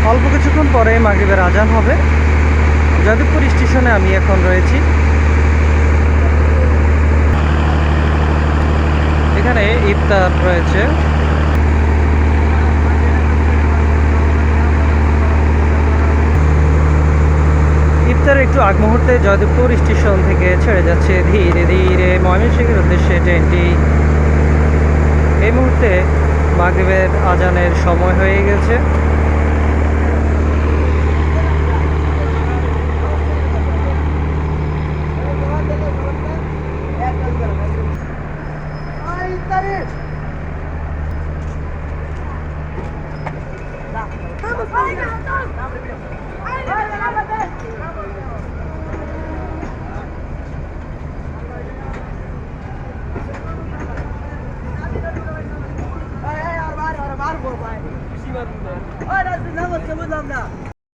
অল্প কিছুক্ষণ পরে মাগরিবের আজান হবে। জয়দেবপুর স্টেশনে আমি এখন রয়েছি। এখানে ইফতার রয়েছে। ইফতারের একটু আগ মুহূর্তে জয়দেবপুর স্টেশন থেকে ছেড়ে যাচ্ছে ধীরে ধীরে ময়মনসিংহের উদ্দেশ্যে ট্রেনটি। এই মুহূর্তে মাগরিবের আজানের সময় হয়ে গেছে। বুঝলাম না